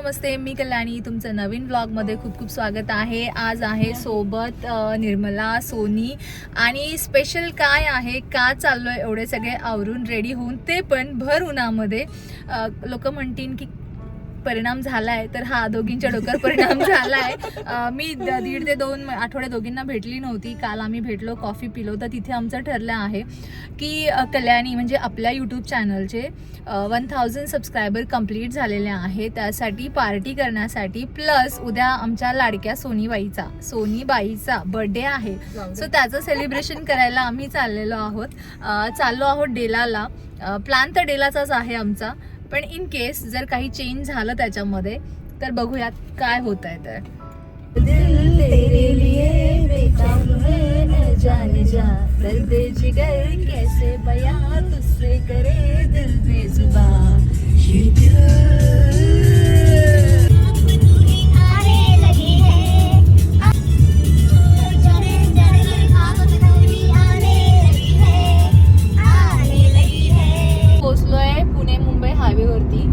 नमस्ते, मी कल्याणी. तुमचं नवीन व्लॉगमध्ये खूप खूप स्वागत आहे. आज आहे सोबत निर्मला, सोनी आणि स्पेशल काय आहे, का चाललोय एवढे सगळे आवरून रेडी होऊन, ते पण भर उन्हामध्ये. लोक म्हणतील की परिणाम झालाय, तर हा दोघींच्या डोक्यावर परिणाम झालाय. मी 1.5 ते 2 आठवडे दोघींना भेटली नव्हती. काल आम्ही भेटलो, कॉफी पिलो, तर तिथे आमचं ठरलं आहे की कल्याणी म्हणजे आपल्या यूट्यूब चॅनलचे 1000 सबस्क्रायबर कंप्लीट झालेले आहे, त्यासाठी पार्टी करण्यासाठी, प्लस उद्या आमच्या लाडक्या सोनीबाईचा बर्थडे आहे. सो त्याचं सेलिब्रेशन करायला आम्ही चाललो आहोत डेलाला. प्लॅन तर डेलाचाच आहे आमचा, पण इन केस जर काही चेंज झालं त्याच्यामध्ये तर बघूयात काय होत आहे. तर दिल तेरे लिए बेताब है जाने जा, दर्द जिगर कैसे बयां तुझसे करे दिल बेजुबान. पोचलोय पुणे मुंबई हायवेवरती.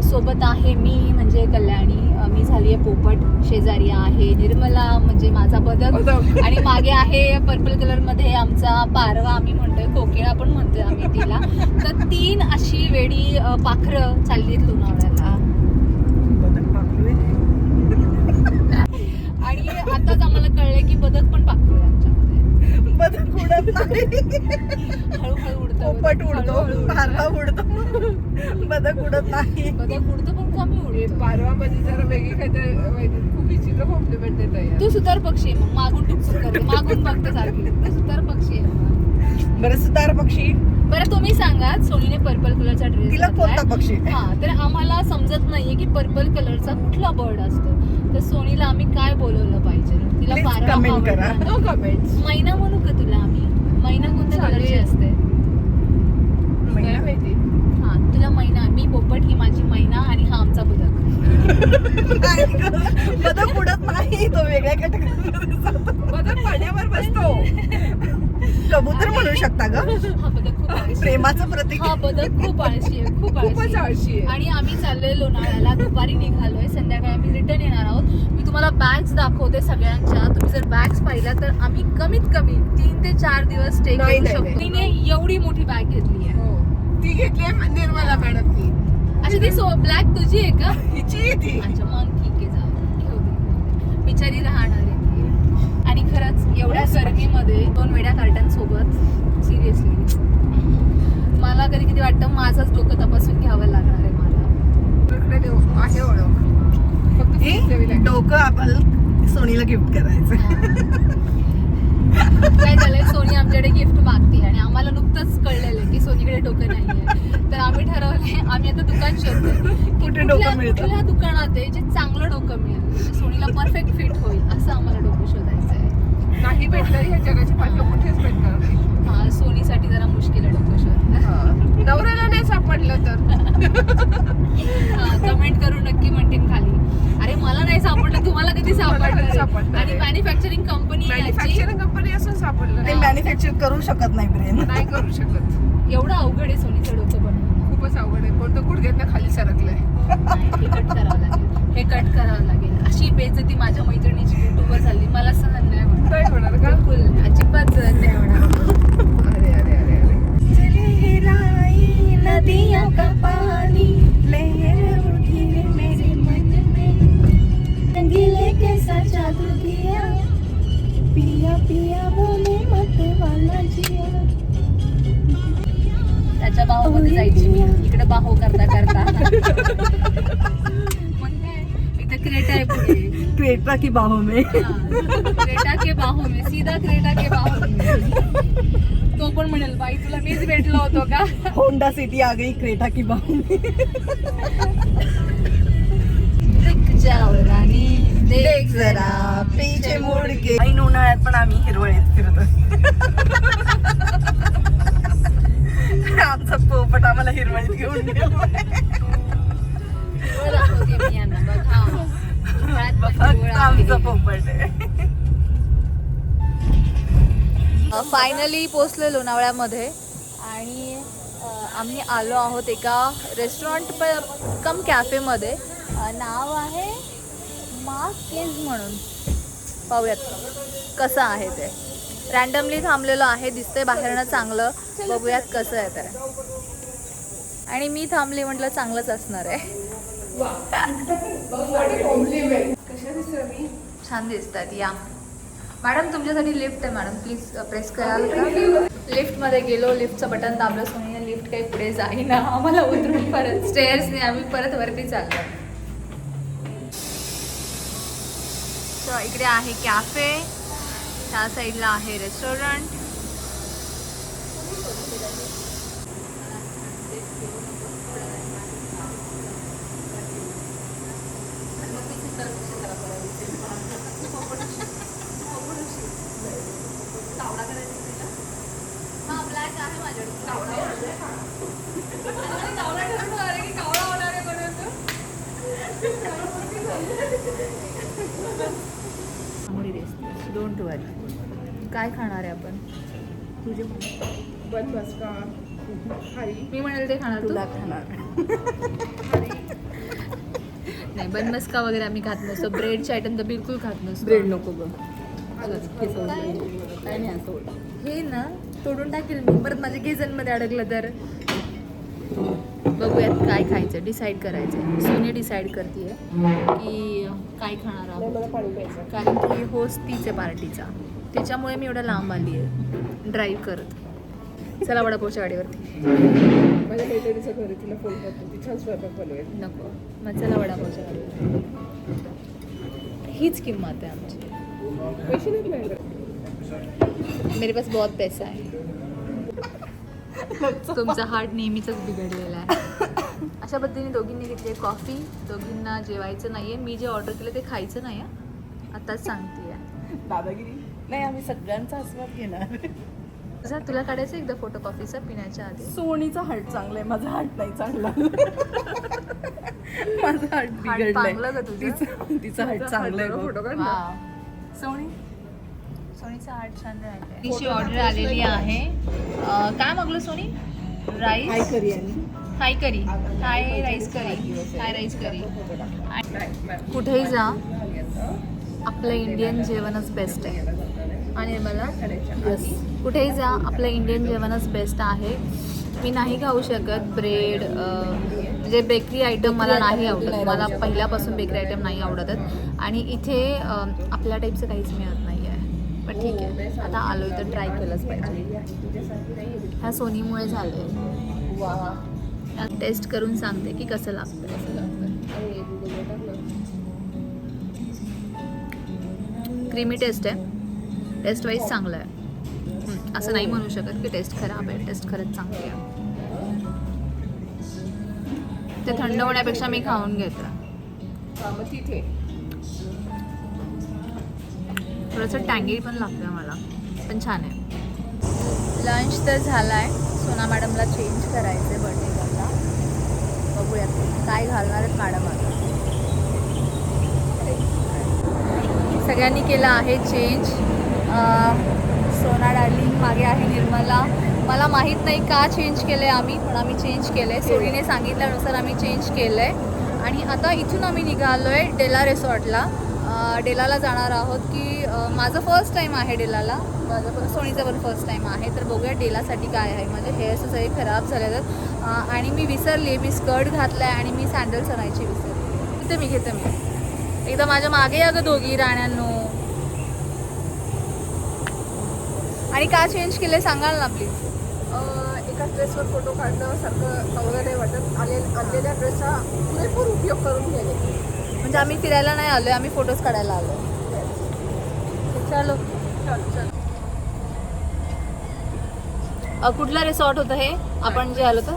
सोबत आहे मी म्हणजे कल्याणी, मी झाली आहे पोपट, शेजारी आहे निर्मला म्हणजे माझा बदक, आणि मागे आहे पर्पल कलर मध्ये आमचा पारवा, आम्ही म्हणतोय कोकिळा पण म्हणतोय आम्ही तिला. तर 3 अशी वेडी पाखरं चाललीत लोणावळ्याला. आणि आताच आम्हाला कळलंय की बदक पण पाखरू आहे आमच्यामध्ये. बदक उडत नाही, हळूहळू उडतो, पोपट उडतो, पारवा उडतो, बदक उडत नाही. बदक उडतो पण कमी उडतो. पारवा म्हणजे जरा वेगळी काहीतरी खूप विचित्र कॉम्प्लिमेंट देत आहे. तू सुतार पक्षी आहे, मग मागून टुकटुक करते, मागून बघते सारखी. तू सुतार पक्षी आहे. बरं, सुतार पक्षी. बरं तुम्ही सांगा, सोनीने पर्पल कलरचा ड्रेस तिला कोणता पक्षी? हा, तर आम्हाला समजत नाहीये की पर्पल कलरचा कुठला बर्ड असतो. तर सोनीला आम्ही काय बोलवलं पाहिजे? तिला पारवा कमेंट करा. आवडला. No comments. मैना म्हणू का तुला आम्ही? मैना कोणत्या कलरची असते? काय माहिती. हा, तुला मैना, मी पोपट, ही माझी मैना आणि हा आमचा बदक. बदक उडत नाही, तो वेगळ्या कॅटेगरीमध्ये जातो. बदक पाण्यावर बसतो. कबूतर म्हणू शकता ग. हा बदक खूप आळशी आहे. प्रेमाचं प्रतीक. हा बदक खूप आळशी आहे, खूप खूपच आळशी आहे. आळशी आहे. आणि आम्ही चाललोय लोणावळ्याला. दुपारी निघालोय, संध्याकाळी आम्ही रिटर्न येणार आहोत. मी तुम्हाला बॅग्स दाखवते सगळ्यांच्या. तुम्ही जर बॅग्स पाहिल्या तर आम्ही कमीत कमी 3 ते 4 दिवस स्टे नाही, करू नाही, शकतो. नाही. तिने एवढी मोठी बॅग घेतली आहे. हो. ती घेतली निर्मला मॅडमनी. अच्छा, ती ब्लॅक तुझी आहे का? हिची आहे ती. अच्छा, मग ठीक आहे, जाऊ घेऊ दे. बिचारी राहणार आहे ती. आणि खरंच एवढ्या गर्मीमध्ये 2 वेड्या कार्टन सोबत, सिरियसली मला कधी कधी वाटतं माझंच डोकं तपासून घ्यावं लागणार आहे मला. इकडे देऊ आहे ओळख. फक्त हे फीस द्यावी लागेल. डोकं आपण सोनीला गिफ्ट करायचं. काय झालंय, सोनी आमच्याकडे गिफ्ट मागते आणि आम्हाला नुकतंच कळलेलं की सोनीकडे डोकं नाहीये. तर आम्ही ठरवले, आम्ही आता दुकान शोधतोय कुठे डोकं मिळतं. कुठल्या दुकानात आहे जे चांगलं डोकं मिळेल, म्हणजे सोनीला परफेक्ट फिट होईल, असं आम्हाला डोकं शोधायचं आहे. नाही भेटलं ह्या जगाच्या पाठीवर कुठेच भेटणार नाही. हा, सोनीसाठी जरा मुश्किल आहे डोकं शोधणं. नवऱ्याला नाही सापडलं तर कमेंट करून नक्की म्हणतील खाली, अरे मला नाही सापडलं, तुम्हाला कधी सापडणार? सापडणार आणि आहे. मॅन्युफॅक्चरिंग कंपनी मॅन्युफॅक्चरिंग कंपनी असून सापडलं ते नाही. मॅन्युफॅक्चर करू शकत नाही ब्रेन. नाही करू शकत. एवढं अवघड आहे सोनीचं डोकं बनवणं. खूपच अवघड आहे. कोणतं गुडघ्यातनं खाली सरकलंय. हे कट करावं लागेल, हे कट करावं लागेल. अशी बेइज्जती माझ्या मैत्रिणीची युट्यूबवर झाली, मला सहन नाही होणार. नाही होणार का? बिलकुल अजिबात सहन नाही होणार. अरे अरे अरे अरे. चले राई नदियों का पानी, लहर उठी मेरे मन में, रंगीले कैसा जादू किया, पिया पिया बोले मत वाला जिया. त्याच्या बाहोमध्ये जायची मी, इकडे बाहो करता करता. मग काय, इथं क्रेटा आहे पुढे. क्रेटा की बाहों में. क्रेटा के बाहों में, सीधा क्रेटा के बाहों में. तो पण म्हणेल, बाई तुला मीच भेटलो होतो का? होंडा सिटी आ गई क्रेटा की बाहों में. दिख जाओ रानी, देख जरा पीछे मुड़ के. ऐन उन्हाळ्यात पण आम्ही हिरवळीत फिरतो. आमचा पोपट आम्हाला हिरवळीत घेऊन गेलो. दाखवते मी यांना, बघा. उन्हाळ्यात पण फक्त हिरवळ आहे. आमचा पोपट आहे. फायनली पोचलो लोणावळ्यामध्ये आणि आम्ही आलो आहोत एका रेस्टॉरंट कम कॅफेमध्ये नाव आहे मार्केज म्हणून. पाहूयात कसं आहे ते. रॅन्डमली थांबलेलो आहे, दिसतंय बाहेरनं चांगलं. बघूयात कसं आहे ते. आणि मी थांबली म्हटलं चांगलंच असणार आहे. कशा दिसतो मी? छान दिसतात. या मॅडम, तुमच्यासाठी लिफ्ट आहे मॅडम, प्लीज प्रेस कराल का? लिफ्टमध्ये गेलो, लिफ्टचं बटन दाबलं सोनीने, लिफ्ट काही पुढे जाईना. आम्हाला उतरून परत स्टेअर्सने आम्ही परत वरती चाललो. तर इकडे आहे कॅफे, त्या साईडला आहे रेस्टॉरंट. डोंट वरी. काय खाणार आहे आपण? तुझे बन मस्का हरी. मी म्हणाल ते खाणार, तुला तू खाणार. नाही. बनमस्का वगैरे आम्ही खात नसतो. ब्रेडचे आयटम तर बिलकुल खात नसतो. ब्रेड नको ग. काय नाही असं. हे ना तोडून टाकेल मी, परत माझ्या केसांमध्ये अडकलं तर. बघूयात काय खायचं, डिसाईड करायचं. सोनी डिसाईड करते की काय खाणार आहोत, मला पाणी प्यायचं. कारण की होस्ट तीच आहे पार्टीचा. त्याच्यामुळे मी एवढं लांब आली आहे ड्राईव्ह करत. चला वडापावच्या गाडीवरती. माझ्या मैत्रिणीचं घर आहे, तिला फोन करतो, ती छान स्वयंपाक बनवेल. नको, मग चला वडापावच्या गाडीवरती. हीच किंमत आहे आमची. पैसे नाही मिळाले. मेरे पास बहुत पैसा आहे. तुमचा हार्ट नेहमीच बिघडलेला आहे. अशा पद्धतीने दोघींनी घेतली कॉफी. दोघींना जेवायचं नाहीये. मी जे ऑर्डर केलं ते खायचं नाही आहे, आताच सांगते. दादागिरी नाही, आम्ही सगळ्यांचा आस्वाद घेणार. जर तुला काढायचं एकदा फोटो कॉफीचा पिण्याच्या आधी. सोनीचा हार्ट चांगला आहे, माझा हार्ट नाही चांगला. माझा हार्ट हार्ट पांगलं का बिघडलंय. तुझं? तिचा हार्ट चांगला आहे. फोटो काढ ना. वाव. सोनी सोनीचा हार्ट छान राहिलाय. तिची ऑर्डर आलेली आहे. काय मागलं सोनी? राईस, हाय करी आणि हाय करी, हाय राईस करी, हाय राईस करी. कुठेही जा, आपलं इंडियन जेवणच बेस्ट आहे. आणि मला कुठेही जा, आपलं इंडियन जेवणच बेस्ट आहे. मी नाही खाऊ शकत ब्रेड, म्हणजे बेकरी आयटम मला नाही आवडत. मला पहिल्यापासून बेकरी आयटम नाही आवडत. आणि इथे आपल्या टाईपचं काहीच मिळत नाही आहे. पण ठीक आहे, आता आलोय तर ट्राय केलंच पाहिजे. ह्या सोनीमुळे झालं. टेस्ट करून सांगते की कसं लागतं. क्रीमी टेस्ट आहे. टेस्ट वाईज चांगलं आहे. असं नाही म्हणू शकत की टेस्ट खराब आहे. टेस्ट खरंच चांगली आहे. ते थंड होण्यापेक्षा मी खाऊन घेते. मग तिथे थोडंसं टँगी पण लागतं मला, पण छान आहे. लंच तर झाला आहे. सोना मॅडमला चेंज करायचं आहे बर्थडे गर्लला. बघूयात काय घालणार आहेत मॅडम आता. सगळ्यांनी केलं आहे चेंज. सोना डार्लिंग मागे आहे, निर्मला. मला माहीत नाही का चेंज केलं आहे आम्ही, पण आम्ही चेंज केलं आहे. सोनीने सांगितल्यानुसार आम्ही चेंज केलं आहे. आणि आता इथून आम्ही निघालो आहे डेला रिसॉर्टला. डेलाला जाणार आहोत. की माझं फर्स्ट टाईम आहे डेलाला. माझं सोनीचं पण फर्स्ट टाईम आहे. तर बघूया डेलासाठी काय आहे. माझे हेअर्स सगळे खराब झाले आहेत. आणि मी विसरली, मी स्कर्ट घातलं आहे आणि मी सँडल्स आणायची विसरली. मी घेते एकदा माझ्या मागे या गं दोघी राण्यांनो. आणि का चेंज केलं सांगाल ना प्लीज. एका ड्रेसवर फोटो काढणं सारखं चांगलं नाही वाटत. आणलेल्या ड्रेसचा पुरेपूर उपयोग करून गेले. म्हणजे आम्ही फिरायला नाही आलोय, आम्ही फोटोज काढायला आलो. चलो. कुठलं रिसॉर्ट होतं हे आपण जे आलो तर?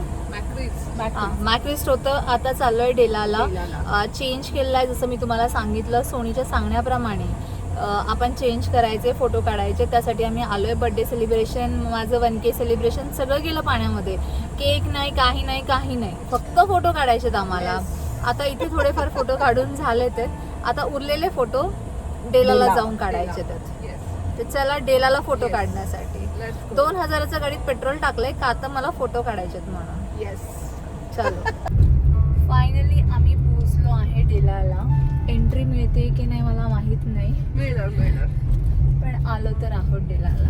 मॅक्रिस्ट होतं. आता चाललो आहे डेलाला. चेंज केलेलं आहे जसं मी तुम्हाला सांगितलं. सोनीच्या सांगण्याप्रमाणे आपण चेंज करायचे, फोटो काढायचे. त्यासाठी आम्ही आलो आहे. बड्डे सेलिब्रेशन, माझं 1K सेलिब्रेशन सगळं गेलं पाण्यामध्ये. केक नाही, काही नाही, काही नाही. फक्त फोटो काढायचे आहेत आम्हाला. आता इथे थोडेफार फोटो काढून झाले ते. आता उरलेले फोटो डेलाला जाऊन काढायचे आहेत. तर चला डेलाला फोटो काढण्यासाठी 2000चं गाडीत पेट्रोल टाकलंय का, आता मला फोटो काढायचे आहेत म्हणून. येस. चलो. फायनली आम्ही पोहोचलो आहे डेलाला. एंट्री मिळते की नाही मला माहीत नाही, मिळणार. पण आलो तर आहोत डेलाला.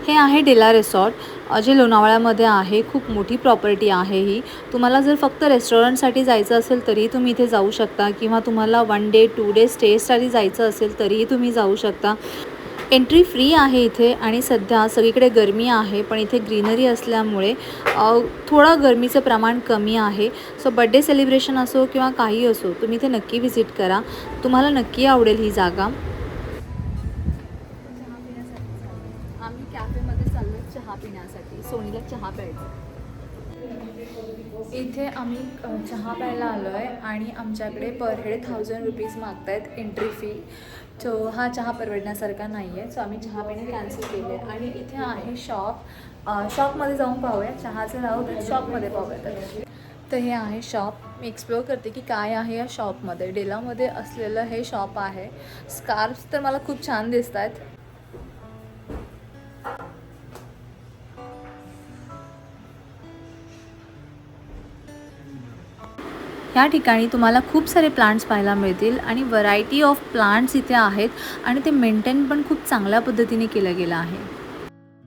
हे आहे डेला रिसॉर्ट, जे लोणावळ्यामध्ये आहे. खूप मोठी प्रॉपर्टी आहे ही. तुम्हाला जर फक्त रेस्टॉरंटसाठी जायचं असेल तरीही तुम्ही इथे जाऊ शकता, किंवा तुम्हाला 1 डे 2 डे स्टेसाठी जायचं असेल तरीही तुम्ही जाऊ शकता. एंट्री फ्री आहे इथे. आणि सध्या सगळीकडे गरमी आहे, पण इथे ग्रीनरी असल्यामुळे थोडं गरमीचं प्रमाण कमी आहे. सो बड्डे सेलिब्रेशन असो किंवा काही असो, तुम्ही इथे नक्की व्हिजिट करा. तुम्हाला नक्की आवडेल ही जागा. आम्ही कॅफेमध्ये चाललो चहा पिण्यासाठी. सोनीला चहा प्यायचा. इथे आम्ही चहा प्यायला आलो आहे आणि आमच्याकडे पर हेड 1000 रुपीज मागत आहेत एंट्री फी. सो हा चहा परवडण्यासारखा नाही आहे. सो आम्ही चहा पिणे कॅन्सल केले. आणि इथे आहे शॉप. शॉपमध्ये जाऊन पाहूया. चहाचं राहू तर शॉपमध्ये पाहूया. तर हे आहे शॉप. मी एक्सप्लोअर करते की काय आहे या शॉपमध्ये. डेलामध्ये असलेलं हे शॉप आहे. स्कार्फ्स तर मला खूप छान दिसत आहेत. या ठिकाणी तुम्हाला खूप सारे प्लांट्स पाहायला मिळतील आणि व्हरायटी ऑफ प्लांट्स इथे आहेत आणि ते मेंटेन पण खूप चांगल्या पद्धतीने केलं गेलं आहे.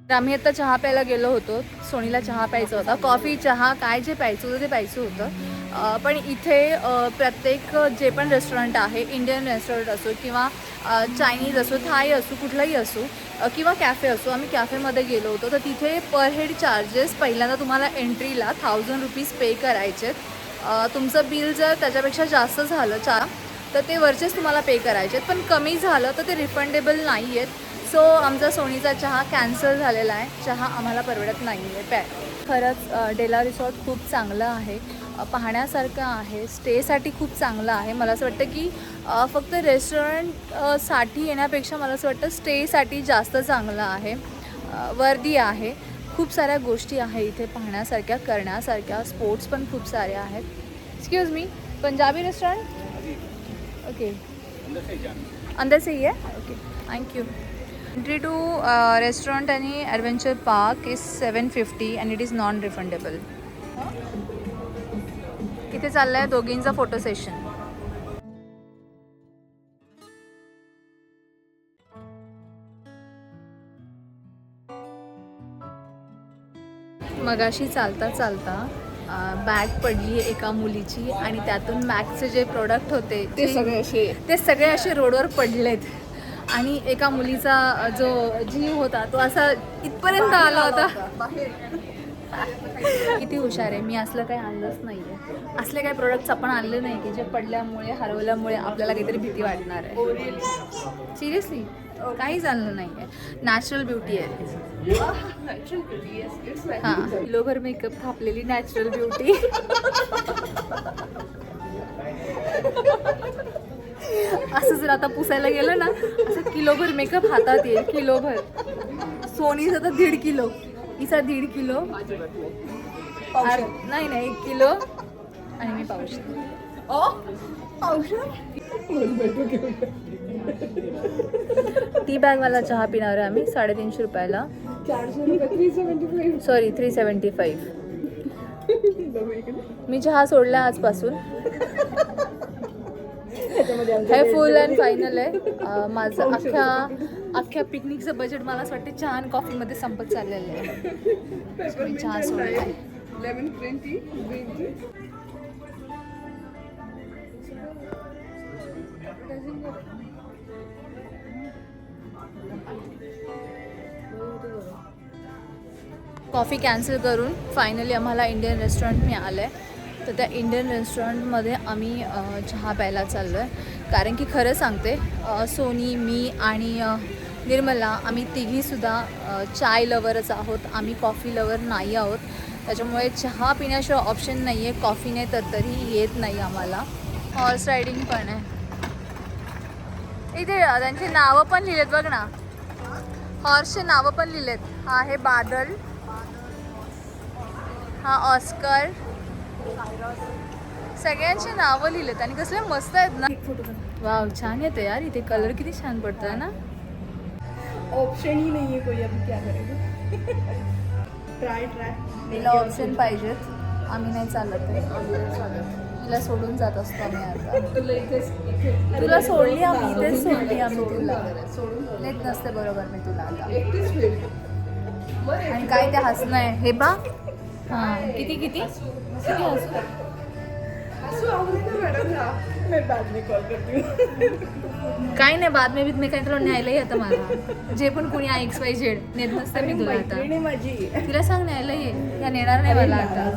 तर आम्ही आता चहा प्यायला गेलो होतो. सोनीला चहा प्यायचा होता. कॉफी चहा काय जे प्यायचं होतं ते प्यायचं होतं. पण इथे प्रत्येक जे पण रेस्टॉरंट आहे, इंडियन रेस्टॉरंट असो किंवा चायनीज असो, थाई असो, कुठलाही असो किंवा कॅफे असो, आम्ही कॅफेमध्ये गेलो होतो. तर तिथे पर हेड चार्जेस पहिल्यांदा तुम्हाला एंट्रीला 1000 रुपीज पे करायचे. तुमचं बिल जर त्याच्यापेक्षा जास्त झालं तर ते वरचेच तुम्हाला पे करायचे आहेत. पण कमी झालं तर ते रिफंडेबल नाही आहेत. सो आमचा सोनीचा चहा कॅन्सल झालेला आहे. चहा आम्हाला परवडत नाही आहे खरंच डेला रिसॉर्ट खूप चांगलं आहे. पाहण्यासारखं आहे. स्टेसाठी खूप चांगलं आहे. मला असं वाटतं की फक्त रेस्टॉरंटसाठी येण्यापेक्षा मला असं वाटतं स्टेसाठी जास्त चांगलं आहे. वर्दी आहे. खूप साऱ्या गोष्टी आहे इथे पाहण्यासारख्या, करण्यासारख्या. स्पोर्ट्स पण खूप सारे आहेत. Excuse me, Punjabi restaurant? Okay, अंदर से ही है. Okay, thank you. Entry to restaurant आणि adventure park is 750 and it is non refundable. इथे चाललं आहे दोघींचा फोटो सेशन. मगाशी चालता चालता बॅग पडली एका मुलीची आणि त्यातून मॅक्सचे जे प्रोडक्ट होते ते सगळे असे रोडवर पडलेत. आणि एका मुलीचा जो जीव होता तो असा इथपर्यंत आला होता. किती हुशार आहे. मी असलं काही आणलंच नाही आहे. असले काही प्रोडक्ट्स आपण आणले नाही की जे पडल्यामुळे, हरवल्यामुळे आपल्याला काहीतरी भीती वाटणार आहे. सिरियसली काहीच आणलं नाही आहे. नॅचरल ब्युटी आहे. हां, किलोभर मेकअप थापलेली नॅचरल ब्युटी. असं जर आता पुसायला गेलं ना, असं किलोभर मेकअप हातात येईल. किलोभर. सोनीचा तर 1.5 किलो, हिचा 1.5 किलो, नाही 1 किलो आणि मी पावशेर. टी बॅगवाला चहा पिणार आहे आम्ही 350 रुपयाला. 375. मी चहा सोडला आजपासून. हे फुल अँड फायनल आहे. माझं अख्ख्या पिकनिकचं बजेट मला असं वाटतं चहा आणि कॉफीमध्ये संपत चाललेलं आहे. मी चहा सोडला आहे. कॉफी कॅन्सल करून फायनली आम्हाला इंडियन रेस्टॉरंट मिळालं आहे. तर त्या इंडियन रेस्टॉरंटमध्ये आम्ही चहा प्यायला चाललो आहे. कारण की खरं सांगते, सोनी, मी आणि निर्मला आम्ही तिघीसुद्धा चाय लवरच आहोत. आम्ही कॉफी लवर नाही आहोत. त्याच्यामुळे चहा पिण्याशिवाय ऑप्शन नाही आहे. कॉफी नाही तर तरी येत नाही आम्हाला. हॉर्स रायडिंग पण आहे इथे. त्यांची नावं पण लिहिलेत बघ ना. हॉर्सचे नावं पण लिहिलेत. हा आहे बादल, हा ऑस्कर, सगळ्यांची नावं लिहिलेत आणि कसले मस्त आहेत ना. वाव, छान येते यार इथे. कलर किती छान पडतोय ना. ऑप्शन ही नाहीये कोई, अभी क्या करेंगे. ट्राय तिला ऑप्शन पाहिजेत. आम्ही नाही चालत आहे. तिला सोडून जात असतो आम्ही आता. तुला सोडली आम्ही, इथेच सोडली आम्ही तुला. नेत नसते बरोबर मी तुला आता. आणि काय ते हसणं आहे हे बा. हा, किती किती किती हसू. मैं बाद में कॉल करती हूँ. काय नाही, बाद में मी काहीतरी न्यायला येतं मला. जे पण कोणी XYZ नेत नसते मी तुला आता. मैत्रिणी माझी. तिला सांग न्यायला ये. या नेणार नाही मला आता.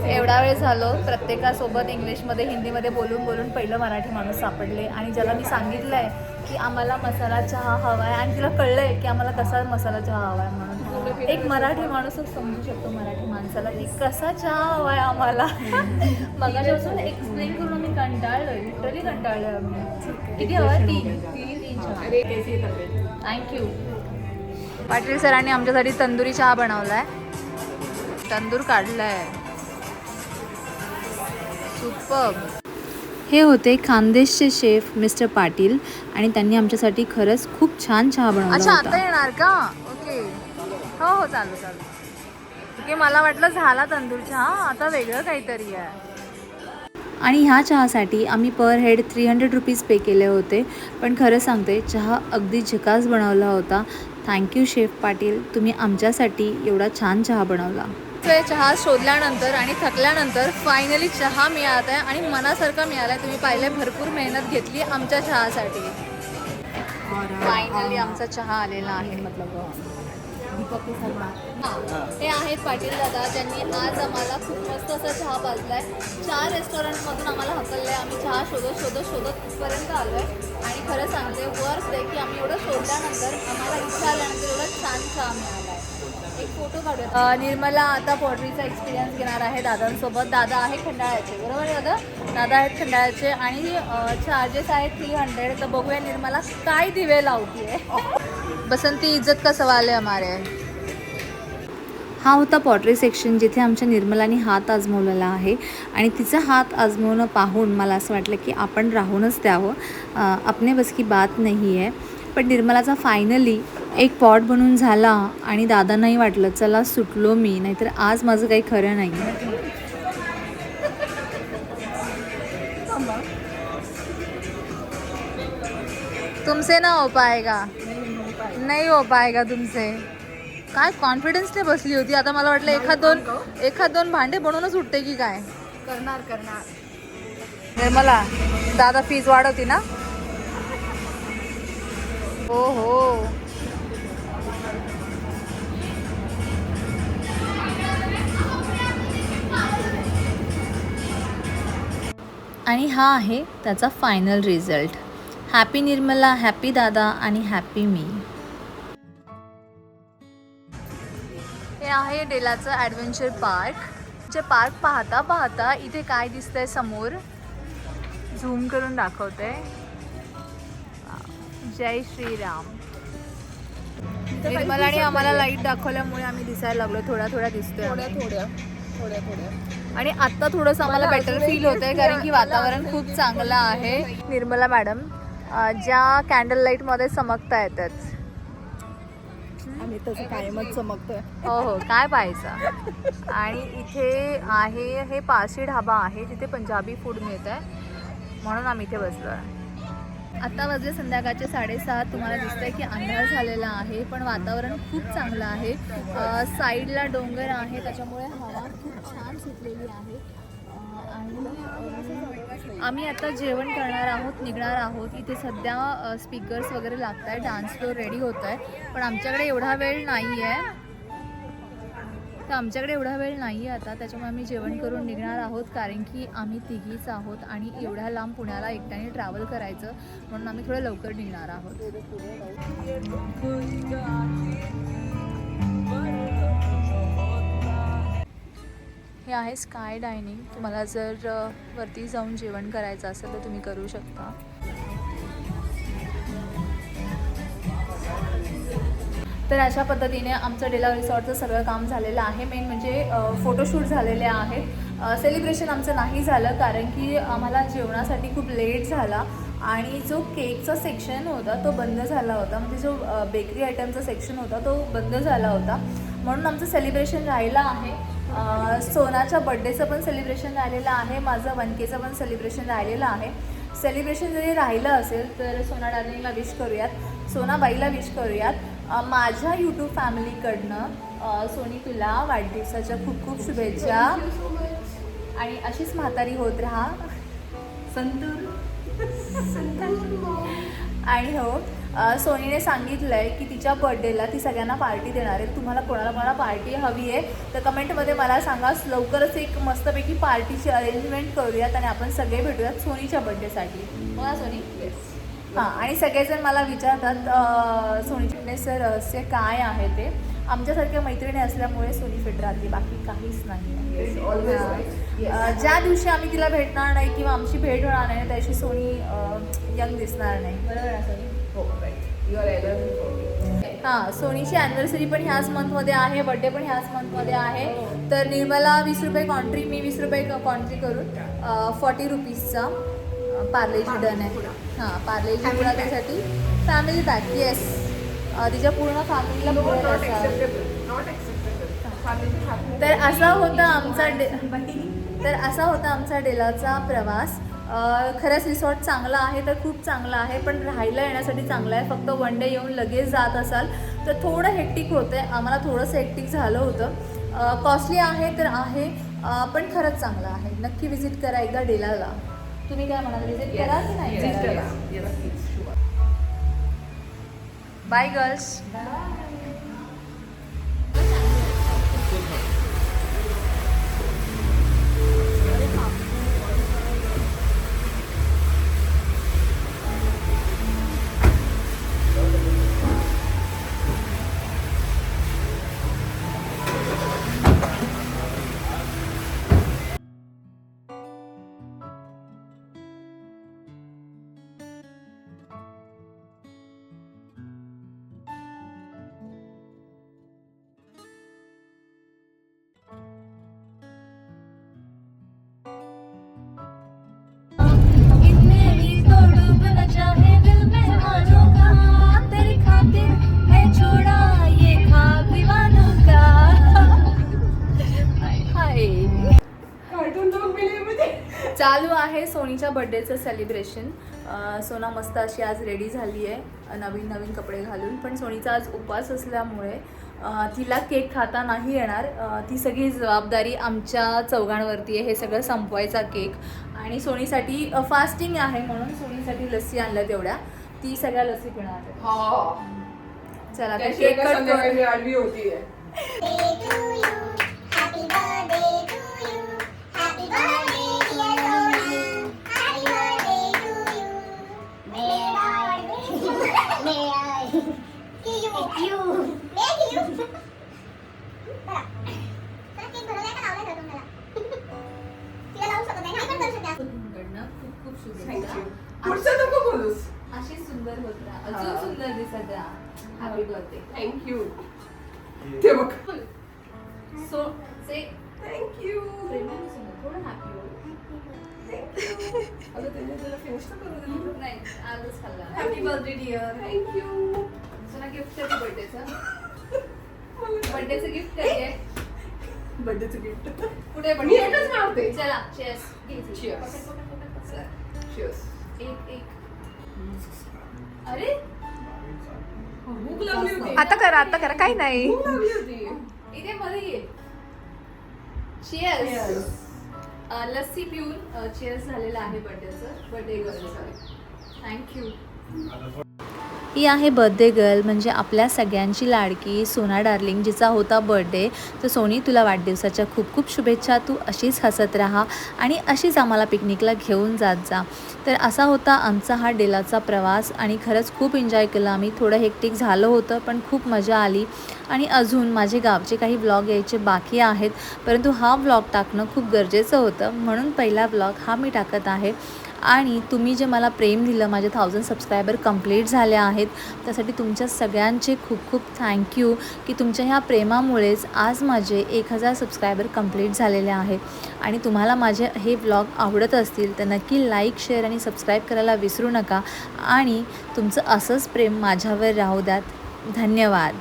एवढा वेळ झालो प्रत्येकासोबत इंग्लिशमध्ये हिंदीमध्ये बोलून बोलून पहिलं मराठी माणूस सापडले. आणि ज्याला मी सांगितलं आहे की आम्हाला मसाला चहा हवा आहे आणि तिला कळलं आहे की आम्हाला कसा मसाला चहा हवा आहे म्हणून. एक मराठी माणूसच समजू शकतो मराठी माणसाला की कसा चहा हवा आहे आम्हाला. मगापासून एक्सप्लेन करून आम्ही कंटाळलोय, लिटरली कंटाळलोय आम्ही. किती हवा? 3 चहा. थँक्यू. पाटील सरांनी आमच्यासाठी तंदुरी चहा बनवलाय. तंदूर काढलाय. सुपर्ब. हे होते खानदेशचे शेफ मिस्टर पाटील आणि त्यांनी आमच्यासाठी खरंच खूप छान चहा बनवला अच्छा, होता. आता येणार का? ओके. हो हो, चालू. ओके, मला वाटलं झाला तंदूर चहा, आता वेगळं काहीतरी आहे. आणि ह्या चहासाठी आम्ही पर हेड 300 रुपीज पे केले होते. पण खरं सांगते, चहा अगदी झकास बनवला होता. थँक्यू शेफ पाटील, तुम्ही आमच्यासाठी एवढा छान चहा बनवला. चहा शोधल्यानंतर आणि थकल्यानंतर फायनली चहा मिळाला आहे आणि मनासारखा मिळाला आहे. तुम्ही पाहिले, भरपूर मेहनत घेतली आमच्या चहासाठी. फायनली आमचा चहा आलेला आहे. हे आहेत पाटील दादा, ज्यांनी आज आम्हाला खूप मस्त असा चहा पाजलाय. 4 रेस्टॉरंटमधून आम्हाला हकललं आहे. आम्ही चहा शोधत इथपर्यंत आलो आहे. आणि खरं सांगते, वर्थ आहे की आम्ही एवढं शोधल्यानंतर आम्हाला इच्छा आल्यानंतर एवढा छान चहा मिळाला आहे. एक फोटो काढूया. निर्मला आता पॉटरीचा एक्सपिरियन्स घेणार आहे दादांसोबत. दादा आहे खंडाळ्याचे, बरोबर दादा? दादा आहेत खंडाळ्याचे आणि चार्जेस आहेत 300. तर बघूया निर्मला काय दिवे लावतीये. बसंती इज्जत का सवाल आहे हमारे. हा होता पॉटरी सेक्शन, जिथे आमच्या निर्मलाने हात आजमवलेला आहे. आणि तिचा हात आजमवणं पाहून मला असं वाटलं की आपण राहूनच द्यावं. अपने बस की बात नाही आहे. पण निर्मलाचा फायनली एक पॉट बनून झाला आणि दादांनाही वाटलं चला सुटलो मी, नाहीतर आज माझं काही खरं नाही. तुमसे ना हो पाएगा, नाही हो पाएगा तुमसे. काय कॉन्फिडन्सने बसली होती. आता मला वाटलं एखाद दोन भांडे बनवूनच उठते की काय. करणार. निर्मला, दादा फीज वाढवती ना. हो हो. आणि हा आहे त्याचा final result. Happy Nirmala, happy दादा आणि हॅपी मी. हे आहे डेलाचं ॲडव्हेंचर पार्क. जे पार्क पाहता पाहता इथे काय दिसतंय समोर, झूम करून दाखवते. जय श्रीराम. निर्मलाने आम्हाला लाईट दाखवल्यामुळे आम्ही दिसायला लागलो. थोड्या दिसतोय. थोड्या. आणि आत्ता थोडंसं आम्हाला बेटर फील होतंय कारण की वातावरण खूप चांगलं आहे. निर्मला मॅडम ज्या कॅन्डल लाईटमध्ये चमकता येतात. आम्ही तसं कायमच चमकतोय. हो, काय पाहायचं. आणि इथे आहे हे पारसी ढाबा आहे जिथे पंजाबी फूड मिळत आहे, म्हणून आम्ही इथे बसलो आहे. आता वाजले संध्याकाळचे 7:30. तुम्हाला दिसतंय की अंधार झालेला आहे, पण वातावरण खूप चांगलं आहे. साईडला डोंगर आहे, त्याच्यामुळे हवा खूप छान सुटलेली आहे. आणि आम्ही आता जेवण करणार आहोत, निघणार आहोत. इथे सध्या स्पीकर्स वगैरे लागत आहे, डान्स फ्लोर रेडी होत आहे. पण आमच्याकडे एवढा वेळ नाही आहे. आता, त्याच्यामुळे आम्ही जेवण करून निघणार आहोत. कारण की आम्ही तिघीच आहोत आणि एवढ्या लांब पुण्याला एकट्याने ट्रॅव्हल करायचं, म्हणून आम्ही थोडं लवकर निघणार आहोत. हे आहे स्काय डायनिंग. तुम्हाला जर वरती जाऊन जेवण करायचं असेल तर तुम्ही करू शकता. तर अशा पद्धतीने आमचं डेला रिसॉर्टचं सगळं काम झालेलं आहे. मेन म्हणजे फोटोशूट झालेले आहेत. सेलिब्रेशन आमचं नाही झालं कारण की आम्हाला जेवणासाठी खूप लेट झाला आणि जो केकचा सेक्शन होता तो बंद झाला होता, म्हणजे जो बेकरी आयटमचा सेक्शन होता तो बंद झाला होता, म्हणून आमचं सेलिब्रेशन राहिलं आहे. सोनाच्या बड्डेचं पण सेलिब्रेशन राहिलेलं आहे, माझं 1Kचं पण सेलिब्रेशन राहिलेलं आहे. सेलिब्रेशन जरी राहिलं असेल तर सोना डार्लिंगला विश करूयात, सोनाबाईला विश करूयात. माझ्या यूट्यूब फॅमिलीकडनं सोनी तुला वाढदिवसाच्या खूप खूप शुभेच्छा आणि अशीच म्हातारी होत राहा संतूर. आणि हो, सोनीने सांगितलं आहे की तिच्या बर्थडेला ती सगळ्यांना पार्टी देणार आहे. तुम्हाला कोणाला पार्टी हवी आहे तर कमेंटमध्ये मला सांगा. लवकरच एक मस्तपैकी पार्टीची अरेंजमेंट करूयात आणि आपण सगळे भेटूयात सोनीच्या बर्थडेसाठी. हो ना सोनी? हां. आणि सगळेजण मला विचारतात सोनीचे सर रहस्य काय आहे ते. आमच्यासारख्या मैत्रिणी असल्यामुळे सोनी फिट राहते, बाकी काहीच नाही. ज्या दिवशी आम्ही तिला भेटणार नाही किंवा आमची भेट होणार नाही त्या दिवशी सोनी यंग दिसणार नाही. बरोबर आहे सोनी? हां. सोनीची ॲनिव्हर्सरी पण ह्याच मंथमध्ये आहे, बड्डे पण ह्याच मंथमध्ये आहे. तर निर्मला 20 रुपये कॉन्ट्री, मी 20 रुपये कॉन्ट्री करून 40 रुपीजचा पार्लेजी डन आहे. हां, पार्लेजी पुडा त्यासाठी फॅमिली पॅक. येस, तिच्या पूर्ण फॅमिलीला तर असा होता आमचा डेलाचा प्रवास. खरंच रिसॉर्ट चांगला आहे तर खूप चांगला आहे, पण राहायला येण्यासाठी चांगलं आहे. फक्त 1 डे येऊन लगेच जात असाल तर थोडं हेक्टिक होतं आहे. आम्हाला थोडंसं हेक्टिक झालं होतं. कॉस्टली आहे तर आहे, पण खरंच चांगलं आहे. नक्की विजिट करा एकदा डेलाला. तुम्ही काय म्हणाल, विजिट करा की नाही? Bye girls. चालू आहे सोनीच्या बर्थडेचं सेलिब्रेशन. सोना मस्त अशी आज रेडी झाली आहे नवीन कपडे घालून, पण सोनीचा आज उपवास असल्यामुळे तिला केक खाता नाही येणार. ती सगळी जबाबदारी आमच्या चौघांवरती आहे हे सगळं संपवायचा केक. आणि सोनीसाठी फास्टिंग आहे म्हणून सोनीसाठी लस्सी आणलं, तेवढ्या ती सगळ्या लस्सी पिणार आहे. चला केक कट होती. खूप शुभेच्छा. अशी सुंदर होत राहा, अजून सुंदर दिसत राहा. Happy birthday. Thank you. So say thank you. थोडं हॅपी हो. अगं त्यांनी तुला फिनिश तर करू दिली नाही, आजच खाल्ला. Happy birthday dear. थँक्यू. तुला गिफ्ट कधी बर्थडेचं? बर्थडेचं गिफ्ट कधी आहे? बर्थडेचं गिफ्ट कुठे मी एकच मारते. चला चेस. Cheers. Cheers. एक अरे भूक लागली होती. आता करा काही नाही. भूक लागली होती. इथे मध्ये ये. चेअर्स. लस्सी पिऊन चेअर्स झालेला आहे बर्थडे गर्लचं. थँक्यू. ही आहे बर्थडे गर्ल, म्हणजे आपल्या सगळ्यांची लाडकी सोना डार्लिंग, जिचा होता बर्थडे. तर सोनी तुला वाढदिवसाच्या खूप खूप शुभेच्छा. तू अशीच हसत राहा आणि अशीच आम्हाला पिकनिकला घेऊन जात जा. तर असा होता आमचा हा डेलाचा प्रवास आणि खरंच खूप एन्जॉय केला आम्ही. थोडं हेक्टिक झालं होतं पण खूप मजा आली. आणि अजून माझे गावचे काही व्लॉग यायचे बाकी आहेत, परंतु हा व्लॉग टाकणं खूप गरजेचं होतं म्हणून पहिला व्लॉग हा मी टाकत आहे. आणि तुम्ही जे मला प्रेम दिलं, माझे 1000 सबस्क्रायबर कंप्लीट झाले आहेत, त्यासाठी तुमच्या सगळ्यांचे खूप खूप थँक्यू की तुमच्या ह्या प्रेमामुळेच आज माझे 1000 सबस्क्रायबर कंप्लीट झालेले आहे. आणि तुम्हाला माझे हे व्लॉग आवडत असतील तर नक्की लाईक, शेअर आणि सबस्क्राईब करायला विसरू नका आणि तुमचं असंच प्रेम माझ्यावर राहू द्यात. धन्यवाद.